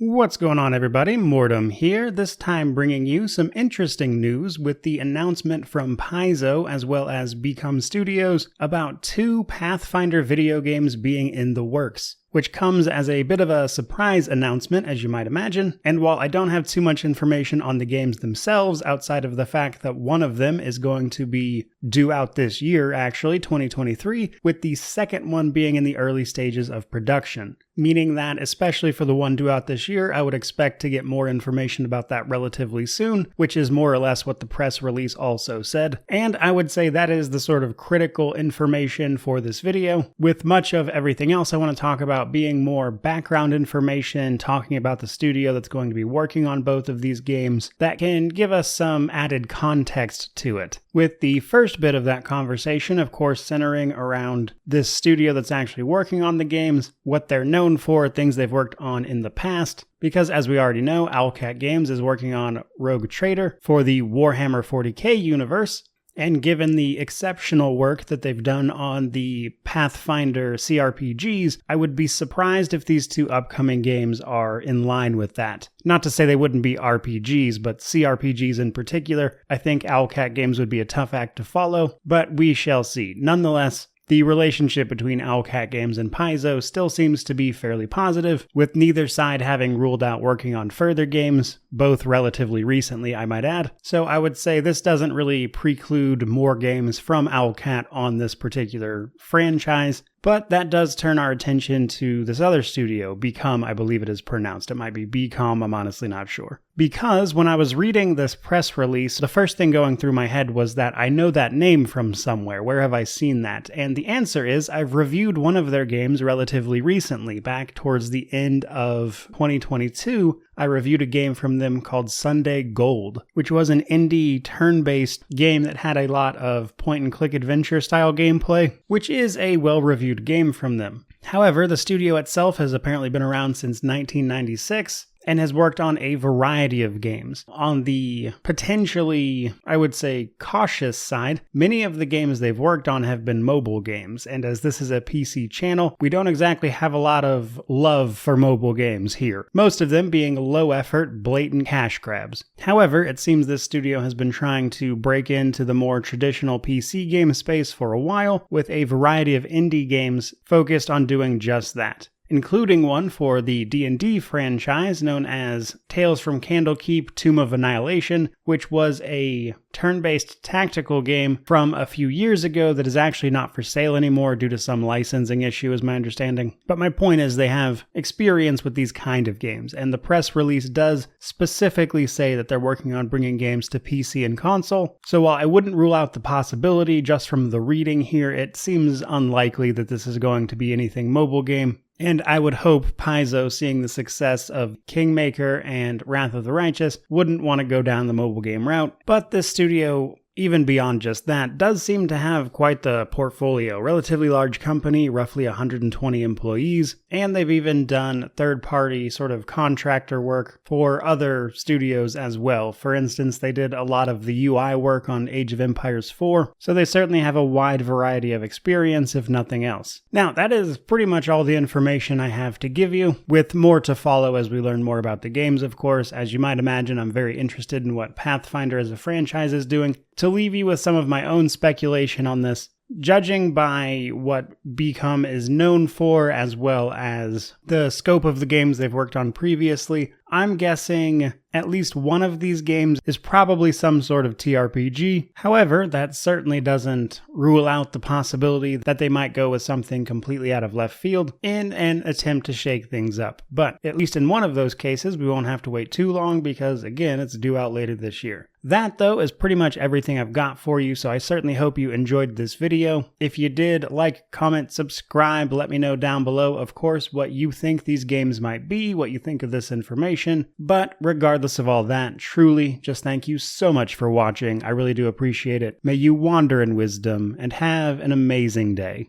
What's going on, everybody? Mortem here, this time bringing you some interesting news with the announcement from Paizo as well as BKOM Studios about 2 Pathfinder video games being in the works, which comes as a bit of a surprise announcement, as you might imagine. And while I don't have too much information on the games themselves, outside of the fact that one of them is going to be due out this year, actually, 2023, with the second one being in the early stages of production. Meaning that, especially for the one due out this year, I would expect to get more information about that relatively soon, which is more or less what the press release also said. And I would say that is the sort of critical information for this video, with much of everything else I want to talk about being more background information, talking about the studio that's going to be working on both of these games that can give us some added context to it. With the first bit of that conversation, of course, centering around this studio that's actually working on the games, what they're known for, things they've worked on in the past. Because as we already know, Owlcat Games is working on Rogue Trader for the Warhammer 40k universe. And given the exceptional work that they've done on the Pathfinder CRPGs, I would be surprised if these 2 upcoming games are in line with that. Not to say they wouldn't be RPGs, but CRPGs in particular, I think Owlcat Games would be a tough act to follow, but we shall see. Nonetheless, the relationship between Owlcat Games and Paizo still seems to be fairly positive, with neither side having ruled out working on further games, both relatively recently, I might add. So I would say this doesn't really preclude more games from Owlcat on this particular franchise. But that does turn our attention to this other studio, BKOM, I believe it is pronounced. It might be BKOM, I'm honestly not sure. Because when I was reading this press release, the first thing going through my head was that I know that name from somewhere. Where have I seen that? And the answer is I've reviewed one of their games relatively recently, back towards the end of 2022. I reviewed a game from them called Sunday Gold, which was an indie turn-based game that had a lot of point-and-click adventure style gameplay, which is a well-reviewed game from them. However, the studio itself has apparently been around since 1996, and has worked on a variety of games. On the potentially, I would say, cautious side, many of the games they've worked on have been mobile games, and as this is a PC channel, we don't exactly have a lot of love for mobile games here, most of them being low-effort, blatant cash grabs. However, it seems this studio has been trying to break into the more traditional PC game space for a while, with a variety of indie games focused on doing just that, including one for the D&D franchise known as Tales from Candlekeep: Tomb of Annihilation, which was a turn-based tactical game from a few years ago that is actually not for sale anymore due to some licensing issue, is my understanding. But my point is they have experience with these kind of games, and the press release does specifically say that they're working on bringing games to PC and console. So while I wouldn't rule out the possibility just from the reading here, it seems unlikely that this is going to be anything mobile game. And I would hope Paizo, seeing the success of Kingmaker and Wrath of the Righteous, wouldn't want to go down the mobile game route. But this studio, even beyond just that, does seem to have quite the portfolio. Relatively large company, roughly 120 employees, and they've even done third-party sort of contractor work for other studios as well. For instance, they did a lot of the UI work on Age of Empires 4, so they certainly have a wide variety of experience, if nothing else. Now, that is pretty much all the information I have to give you, with more to follow as we learn more about the games, of course. As you might imagine, I'm very interested in what Pathfinder as a franchise is doing. To leave you with some of my own speculation on this, judging by what BKOM is known for, as well as the scope of the games they've worked on previously, I'm guessing at least one of these games is probably some sort of TRPG. However, that certainly doesn't rule out the possibility that they might go with something completely out of left field in an attempt to shake things up. But at least in one of those cases, we won't have to wait too long because, again, it's due out later this year. That, though, is pretty much everything I've got for you, so I certainly hope you enjoyed this video. If you did, like, comment, subscribe, let me know down below, of course, what you think these games might be, what you think of this information. But regardless of all that, truly, just thank you so much for watching. I really do appreciate it. May you wander in wisdom and have an amazing day.